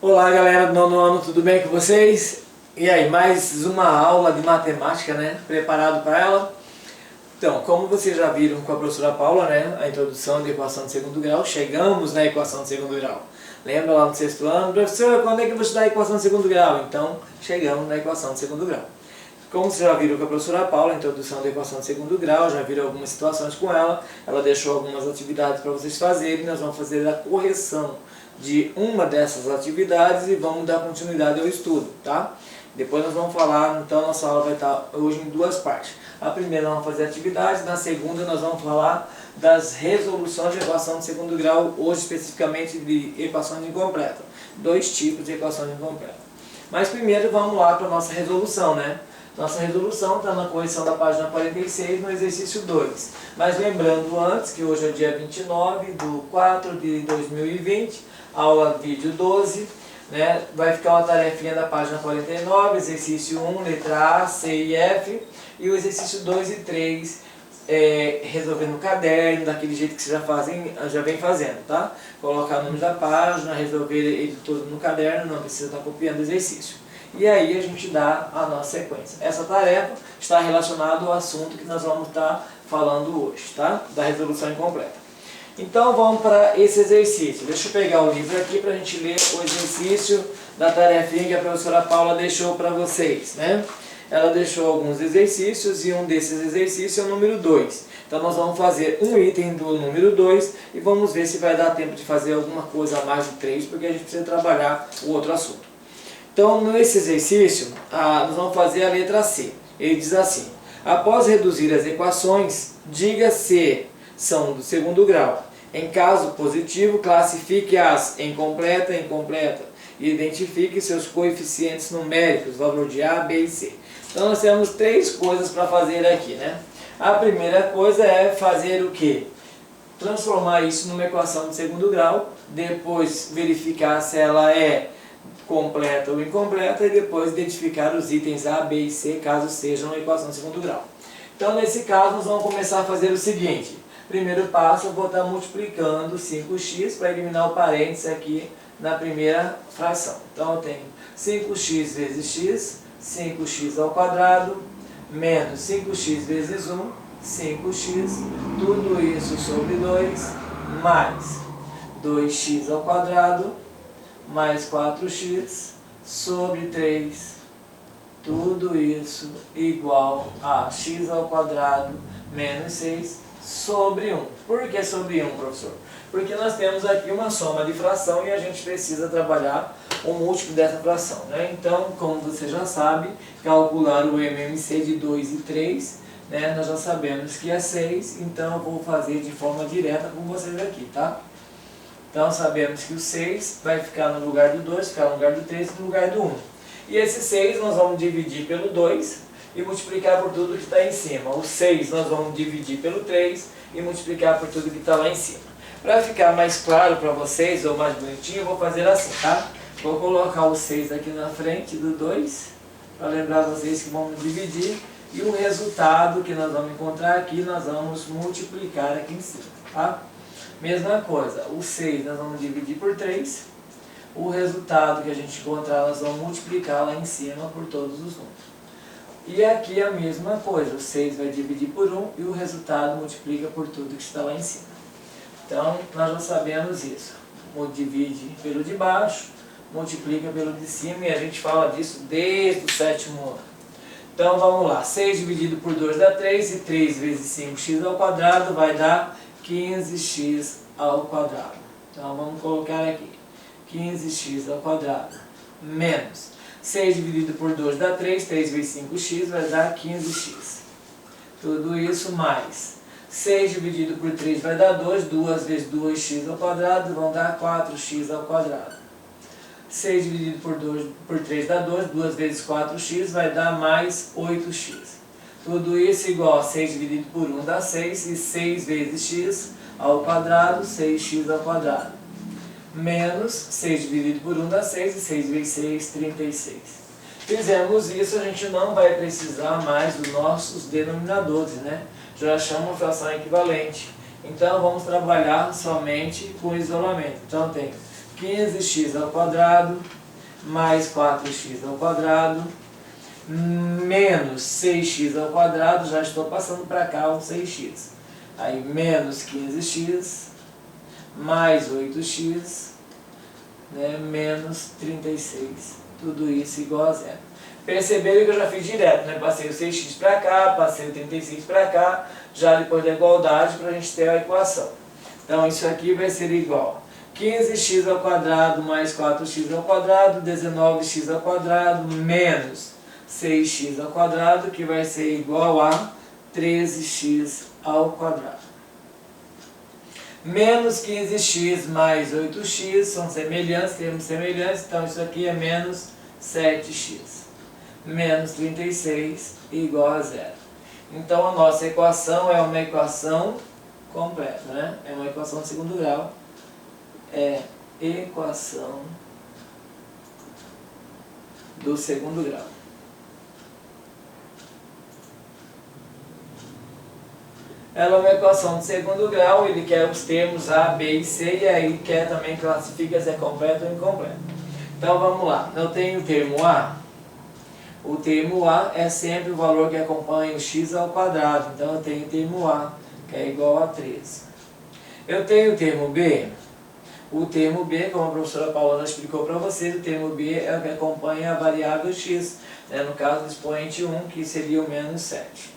Olá galera do nono ano, tudo bem com vocês? E aí, mais uma aula de matemática, né? Preparado para ela? Então, como vocês já viram com a professora Paula, né? A introdução da equação de segundo grau, chegamos na equação de segundo grau. Lembra lá no sexto ano? Professor, quando é que eu vou estudar a equação de segundo grau? Então, chegamos na equação de segundo grau. Como vocês já viram com a professora Paula, a introdução da equação de segundo grau, já viram algumas situações com ela, ela deixou algumas atividades para vocês fazerem, nós vamos fazer a correção de uma dessas atividades e vamos dar continuidade ao estudo, tá? Depois nós vamos falar, então nossa aula vai estar hoje em duas partes. A primeira nós vamos fazer atividades, na segunda nós vamos falar das resoluções de equação de segundo grau, hoje especificamente de equações incompletas. Dois tipos de equações incompletas. Mas primeiro vamos lá para a nossa resolução, né? Nossa resolução está na correção da página 46, no exercício 2. Mas lembrando antes que hoje é dia 29/4/2020, aula vídeo 12, né? Vai ficar uma tarefinha da página 49, exercício 1, letra A, C e F, e o exercício 2 e 3, resolver no caderno, daquele jeito que vocês já vem fazendo, tá? Colocar o nome da página, resolver ele todo no caderno, não precisa estar copiando o exercício. E aí a gente dá a nossa sequência. Essa tarefa está relacionada ao assunto que nós vamos estar falando hoje, tá? Da resolução incompleta. Então vamos para esse exercício. Deixa eu pegar o livro aqui para a gente ler o exercício da tarefinha que a professora Paula deixou para vocês, né? Ela deixou alguns exercícios e um desses exercícios é o número 2. Então nós vamos fazer um item do número 2 e vamos ver se vai dar tempo de fazer alguma coisa a mais do 3, porque a gente precisa trabalhar o outro assunto. Então, nesse exercício, nós vamos fazer a letra C. Ele diz assim: após reduzir as equações, diga se são do segundo grau. Em caso positivo, classifique-as em completa e incompleta e identifique seus coeficientes numéricos, valor de A, B e C. Então, nós temos três coisas para fazer aqui, né? A primeira coisa é fazer o quê? Transformar isso numa equação de segundo grau, depois verificar se ela é completa ou incompleta e depois identificar os itens A, B e C, caso sejam uma equação de segundo grau. Então, nesse caso, nós vamos começar a fazer o seguinte. Primeiro passo, eu vou estar multiplicando 5x para eliminar o parênteses aqui na primeira fração. Então, eu tenho 5x vezes x, 5x ao quadrado, menos 5x vezes 1, 5x, tudo isso sobre 2, mais 2x ao quadrado, mais 4x sobre 3, tudo isso igual a x ao quadrado menos 6 sobre 1. Por que sobre 1, professor? Porque nós temos aqui uma soma de fração e a gente precisa trabalhar o múltiplo dessa fração, né? Então, como você já sabe, calcular o MMC de 2 e 3, né? Nós já sabemos que é 6, então eu vou fazer de forma direta com vocês aqui, tá? Então sabemos que o 6 vai ficar no lugar do 2, ficar no lugar do 3 e no lugar do 1. E esse 6 nós vamos dividir pelo 2 e multiplicar por tudo que está em cima. O 6 nós vamos dividir pelo 3 e multiplicar por tudo que está lá em cima. Para ficar mais claro para vocês, ou mais bonitinho, eu vou fazer assim, tá? Vou colocar o 6 aqui na frente do 2, para lembrar vocês que vamos dividir. E o resultado que nós vamos encontrar aqui, nós vamos multiplicar aqui em cima, tá? Mesma coisa, o 6 nós vamos dividir por 3, o resultado que a gente encontrar nós vamos multiplicar lá em cima por todos os números. E aqui a mesma coisa, o 6 vai dividir por 1 e o resultado multiplica por tudo que está lá em cima. Então, nós já sabemos isso. Divide pelo de baixo, multiplica pelo de cima e a gente fala disso desde o sétimo ano. Então, vamos lá, 6 dividido por 2 dá 3 e 3 vezes 5x ao quadrado vai dar 15x ao quadrado. Então vamos colocar aqui 15x ao quadrado menos 6 dividido por 2 dá 3, 3 vezes 5x vai dar 15x. Tudo isso mais 6 dividido por 3 vai dar 2, 2 vezes 2x ao quadrado vão dar 4x ao quadrado. 6 dividido por 3 dá 2, 2 vezes 4x vai dar mais 8x. Tudo isso igual a 6 dividido por 1 dá 6, e 6 vezes x ao quadrado, 6x ao quadrado. Menos 6 dividido por 1 dá 6, e 6 vezes 6, 36. Fizemos isso, a gente não vai precisar mais dos nossos denominadores, né? Já achamos uma fração equivalente. Então vamos trabalhar somente com isolamento. Então tenho 15x ao quadrado mais 4x ao quadrado menos 6x ao quadrado, já estou passando para cá o 6x. Aí menos 15x mais 8x, né, menos 36. Tudo isso igual a zero. Perceberam que eu já fiz direto, né? Passei o 6x para cá, passei o 36 para cá, já depois da igualdade para a gente ter a equação. Então isso aqui vai ser igual a 15x ao quadrado mais 4x ao quadrado, 19x ao quadrado menos 6x ao quadrado, que vai ser igual a 13x ao quadrado. Menos 15x mais 8x são semelhantes, termos semelhantes, então isso aqui é menos 7x. Menos 36 igual a zero. Então a nossa equação é uma equação completa, né? É uma equação de segundo grau. É equação do segundo grau. Ela é uma equação de segundo grau, ele quer os termos A, B e C, e aí quer também classifica se é completo ou incompleto. Então vamos lá, eu tenho o termo A. O termo A é sempre o valor que acompanha o x ao quadrado, então eu tenho o termo A, que é igual a 13. Eu tenho o termo B. O termo B, como a professora Paula já explicou para vocês, o termo B é o que acompanha a variável x, né, no caso do expoente 1, que seria o menos 7.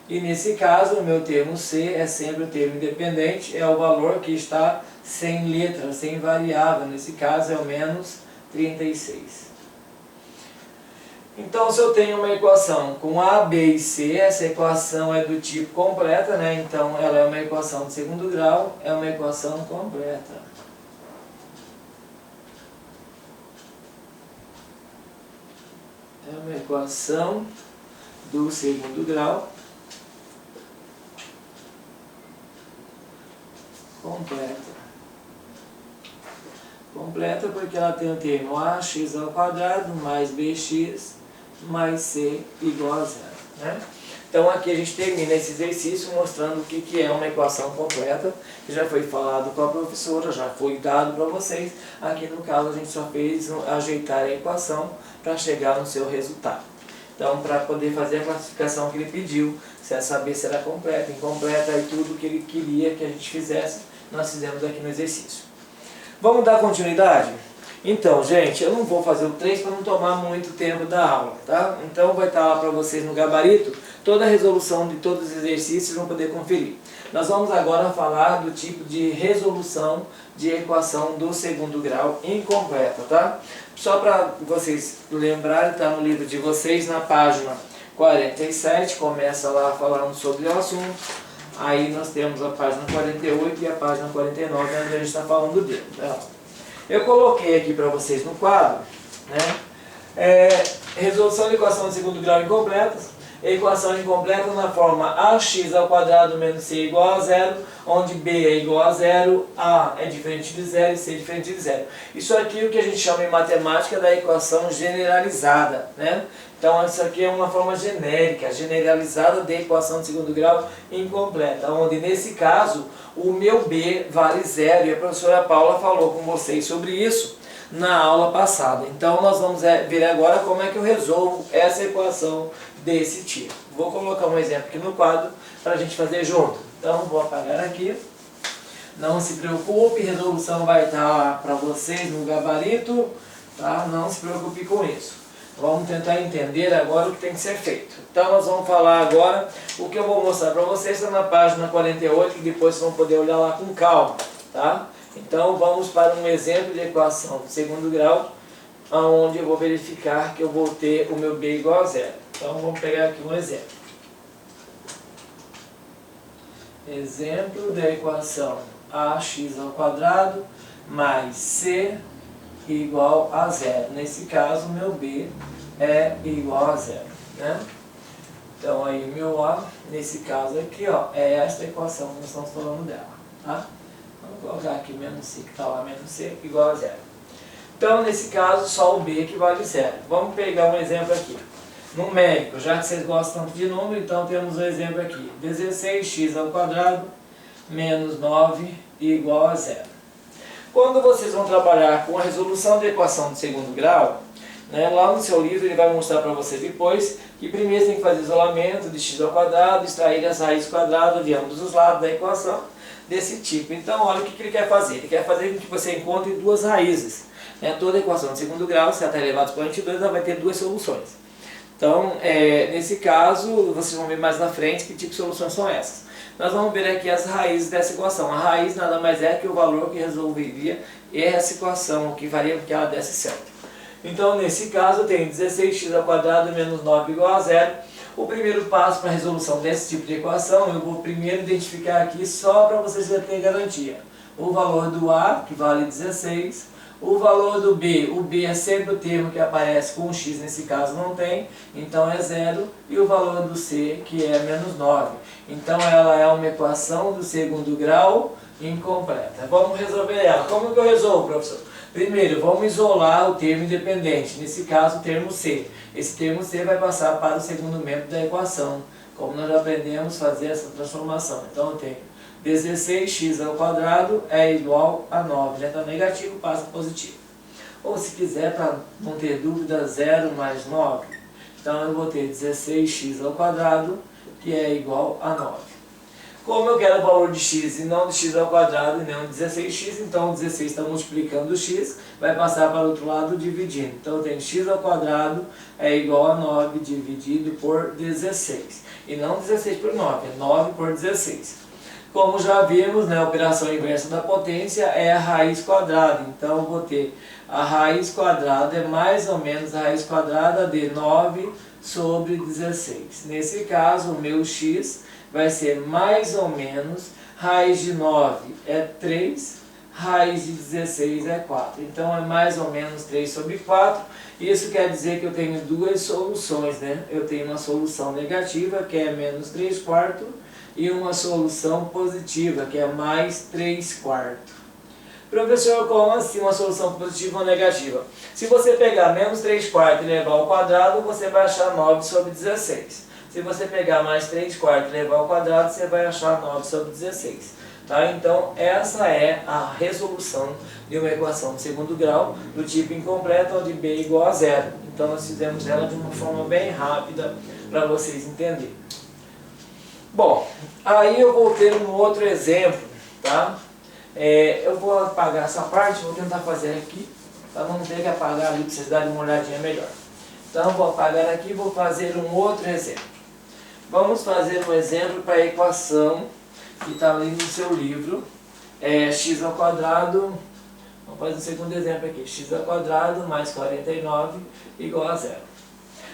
E nesse caso, o meu termo C é sempre o termo independente, é o valor que está sem letra, sem variável. Nesse caso é o menos 36. Então, se eu tenho uma equação com A, B e C, essa equação é do tipo completa, né? Então, ela é uma equação de segundo grau, é uma equação completa. É uma equação do segundo grau. Completa porque ela tem o termo ax ao quadrado mais bx mais c igual a zero, né? Então aqui a gente termina esse exercício mostrando o que é uma equação completa, que já foi falado com a professora, já foi dado para vocês. Aqui no caso a gente só fez ajeitar a equação para chegar no seu resultado. Então, para poder fazer a classificação que ele pediu, se é saber se era completa, incompleta e tudo que ele queria que a gente fizesse, nós fizemos aqui no exercício. Vamos dar continuidade? Então, gente, eu não vou fazer o 3 para não tomar muito tempo da aula, tá? Então vai estar lá para vocês no gabarito toda a resolução de todos os exercícios, vão poder conferir. Nós vamos agora falar do tipo de resolução de equação do segundo grau incompleta, tá? Só para vocês lembrarem, está no livro de vocês, na página 47, começa lá falando sobre o assunto. Aí nós temos a página 48 e a página 49, onde a gente está falando dele, tá? Eu coloquei aqui para vocês no quadro, né? Resolução de equação de segundo grau incompletas. Equação incompleta na forma ax ao quadrado menos c igual a zero, onde b é igual a zero, a é diferente de zero e c é diferente de zero. Isso aqui é o que a gente chama em matemática da equação generalizada, né? Então isso aqui é uma forma genérica, generalizada de equação de segundo grau incompleta, onde nesse caso o meu b vale zero, e a professora Paula falou com vocês sobre isso na aula passada. Então nós vamos ver agora como é que eu resolvo essa equação desse tipo. Vou colocar um exemplo aqui no quadro para a gente fazer junto. Então vou apagar aqui. Não se preocupe, resolução vai estar para vocês no gabarito, tá? Não se preocupe com isso. Vamos tentar entender agora o que tem que ser feito. Então nós vamos falar agora, o que eu vou mostrar para vocês está na página 48, que depois vocês vão poder olhar lá com calma, tá? Então vamos para um exemplo de equação de segundo grau, onde eu vou verificar que eu vou ter o meu b igual a zero. Então vamos pegar aqui um exemplo. Exemplo da equação ax ao quadrado mais c igual a zero. Nesse caso, meu b é igual a zero, né? Então aí meu a, nesse caso aqui, ó, é esta equação que nós estamos falando dela, tá? Vamos colocar aqui menos c, que está lá, menos c igual a zero. Então, nesse caso, só o b que vale zero. Vamos pegar um exemplo aqui. Numérico, já que vocês gostam tanto de número, então temos um exemplo aqui. 16x ao quadrado menos 9 igual a zero. Quando vocês vão trabalhar com a resolução da equação de segundo grau, né, lá no seu livro ele vai mostrar para você depois que primeiro tem que fazer isolamento de x ao quadrado, extrair as raízes quadradas de ambos os lados da equação desse tipo. Então, olha o que ele quer fazer. Ele quer fazer com que você encontre duas raízes. Né? Toda equação de segundo grau, se até elevado a expoente 2, ela vai ter duas soluções. Então, nesse caso, vocês vão ver mais na frente que tipo de soluções são essas. Nós vamos ver aqui as raízes dessa equação. A raiz nada mais é que o valor que resolveria essa equação, o que faria com que ela desse certo. Então, nesse caso, eu tenho 16x ao quadrado menos 9 igual a zero. O primeiro passo para a resolução desse tipo de equação, eu vou primeiro identificar aqui só para vocês terem garantia. O valor do A, que vale 16, o valor do B, o B é sempre o termo que aparece com x, nesse caso não tem, então é 0, e o valor do C, que é menos 9. Então ela é uma equação do segundo grau incompleta. Vamos resolver ela. Como que eu resolvo, professor? Primeiro, vamos isolar o termo independente, nesse caso o termo C. Esse termo C vai passar para o segundo membro da equação, como nós já aprendemos a fazer essa transformação. Então eu tenho 16x ao quadrado é igual a 9, já está negativo, passa positivo. Ou se quiser, para não ter dúvida, 0 mais 9. Então eu vou ter 16x ao quadrado, que é igual a 9. Como eu quero o valor de x e não de x ao quadrado e não de 16x, então 16 está multiplicando o x, vai passar para o outro lado dividindo. Então eu tenho x ao quadrado é igual a 9 dividido por 16. E não 16 por 9, é 9 por 16. Como já vimos, né, a operação inversa da potência é a raiz quadrada. Então eu vou ter a raiz quadrada é mais ou menos a raiz quadrada de 9 sobre 16. Nesse caso, o meu x vai ser mais ou menos, raiz de 9 é 3, raiz de 16 é 4. Então é mais ou menos 3 sobre 4. Isso quer dizer que eu tenho duas soluções, né? Eu tenho uma solução negativa, que é menos 3 quartos, e uma solução positiva, que é mais 3 quartos. Professor, como assim uma solução positiva ou negativa? Se você pegar menos 3 quartos e levar ao quadrado, você vai achar 9 sobre 16. Se você pegar mais 3 quartos e levar ao quadrado, você vai achar 9 sobre 16. Tá? Então, essa é a resolução de uma equação de segundo grau do tipo incompleto, onde b é igual a zero. Então, nós fizemos ela de uma forma bem rápida para vocês entenderem. Bom, aí eu vou ter um outro exemplo, tá? Eu vou apagar essa parte, vou tentar fazer aqui, para não ter que apagar ali, para vocês darem uma olhadinha melhor. Então, vou apagar aqui e vou fazer um outro exemplo. Vamos fazer um exemplo para a equação que está ali no seu livro. X ao quadrado, vamos fazer um segundo exemplo aqui. X ao quadrado mais 49 igual a zero.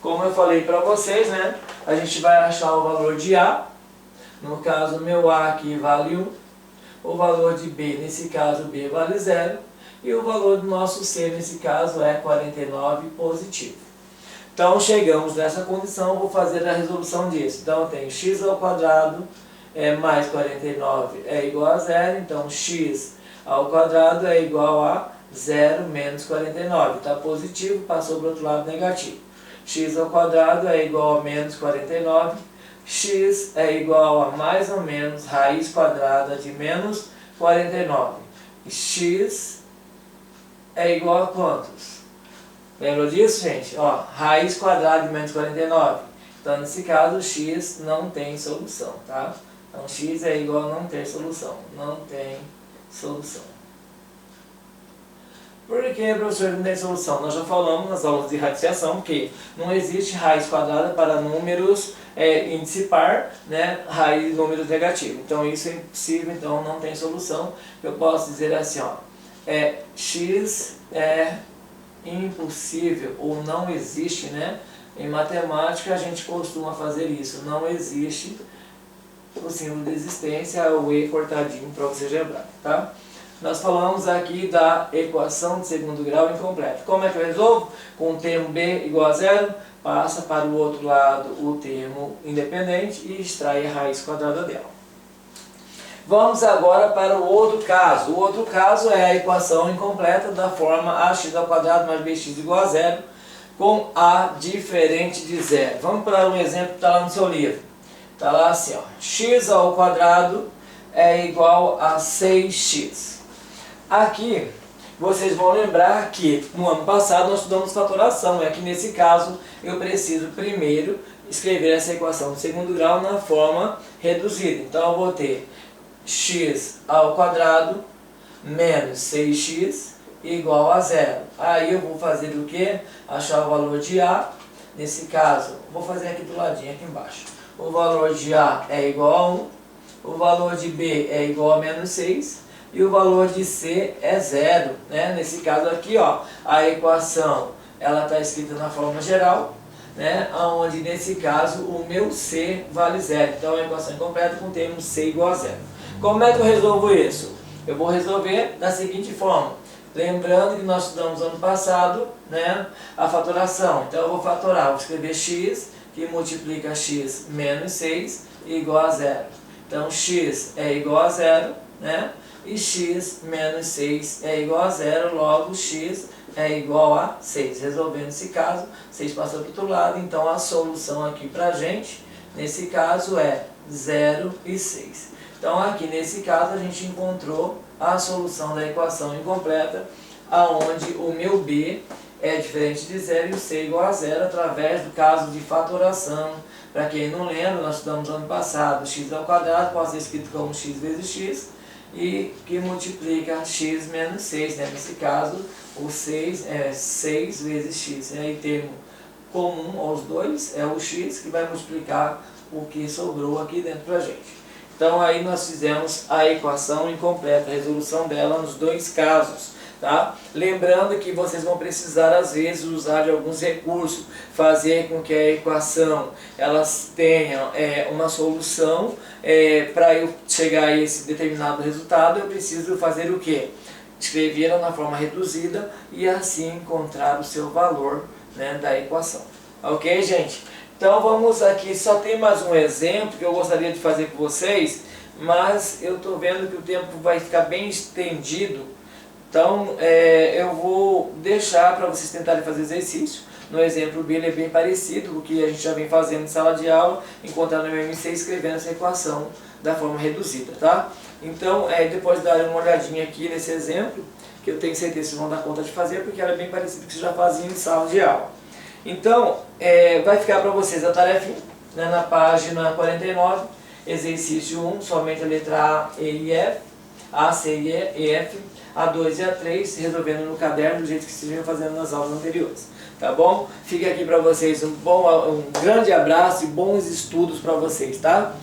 Como eu falei para vocês, né, a gente vai achar o valor de A. No caso, meu A aqui vale 1. O valor de B, nesse caso, B vale 0. E o valor do nosso C, nesse caso, é 49 positivo. Então, chegamos nessa condição, vou fazer a resolução disso. Então, eu tenho x ao quadrado mais 49 é igual a 0. Então, x ao quadrado é igual a 0 menos 49. Está positivo, passou para o outro lado negativo. X ao quadrado é igual a menos 49. X é igual a mais ou menos raiz quadrada de menos 49. X é igual a quantos? Lembra disso, gente? Ó, raiz quadrada de menos 49. Então, nesse caso, x não tem solução, tá? Então, x é igual a não ter solução. Não tem solução. Por que, professor, não tem solução? Nós já falamos nas aulas de radiciação que não existe raiz quadrada para números índice par, né? Raiz de números negativos. Então, isso é impossível, então não tem solução. Eu posso dizer assim, ó, x é impossível ou não existe, né? Em matemática a gente costuma fazer isso, não existe o símbolo de existência, o E cortadinho para você lembrar, tá? Nós falamos aqui da equação de segundo grau incompleta. Como é que eu resolvo? Com o termo B igual a zero, passa para o outro lado o termo independente e extrai a raiz quadrada dela. Vamos agora para o outro caso. O outro caso é a equação incompleta da forma ax ao quadrado mais bx igual a zero, com a diferente de zero. Vamos para um exemplo que está lá no seu livro. Está lá assim, ó, x ao quadrado é igual a 6x. Aqui, vocês vão lembrar que no ano passado nós estudamos fatoração, e aqui nesse caso eu preciso primeiro escrever essa equação de segundo grau na forma reduzida. Então eu vou ter x ao quadrado menos 6x igual a zero. Aí eu vou fazer o que? Achar o valor de A. Nesse caso, vou fazer aqui do ladinho, aqui embaixo. O valor de A é igual a 1, o valor de B é igual a menos 6 e o valor de C é zero, né? Nesse caso aqui, ó, a equação ela está escrita na forma geral, né? Onde nesse caso o meu C vale zero. Então a equação incompleta com o termo C igual a zero. Como é que eu resolvo isso? Eu vou resolver da seguinte forma. Lembrando que nós estudamos ano passado, né, a fatoração. Então eu vou fatorar, vou escrever x, que multiplica x menos 6 igual a zero. Então x é igual a zero, né? E x menos 6 é igual a zero, logo x é igual a 6. Resolvendo esse caso, 6 passa para o outro lado, então a solução aqui para a gente, nesse caso, é 0 e 6. Então aqui nesse caso a gente encontrou a solução da equação incompleta, aonde o meu B é diferente de zero e o C igual a zero através do caso de fatoração. Para quem não lembra, nós estudamos no ano passado, x ao quadrado pode ser escrito como x vezes x, e que multiplica x menos 6, né? Nesse caso, o 6 é 6 vezes x. E aí termo comum aos dois é o x, que vai multiplicar o que sobrou aqui dentro para a gente. Então aí nós fizemos a equação incompleta, a resolução dela nos dois casos. Tá? Lembrando que vocês vão precisar às vezes usar de alguns recursos, fazer com que a equação elas tenha uma solução. Para eu chegar a esse determinado resultado eu preciso fazer o quê? Escrevê-la na forma reduzida e assim encontrar o seu valor, né, da equação. Ok, gente? Então vamos aqui, só tem mais um exemplo que eu gostaria de fazer com vocês, mas eu estou vendo que o tempo vai ficar bem estendido. Então, eu vou deixar para vocês tentarem fazer exercício. No exemplo B, ele é bem parecido com o que a gente já vem fazendo em sala de aula, encontrando no MC escrevendo essa equação da forma reduzida, tá? Então, depois de dar uma olhadinha aqui nesse exemplo, que eu tenho certeza que vocês vão dar conta de fazer, porque ela é bem parecida com o que vocês já faziam em sala de aula. Então, vai ficar para vocês a tarefa, né, na página 49, exercício 1, somente a letra A, E e F, A, C e F, A2 e A3, resolvendo no caderno do jeito que vocês vinham fazendo nas aulas anteriores. Tá bom? Fica aqui para vocês um grande abraço e bons estudos para vocês, tá?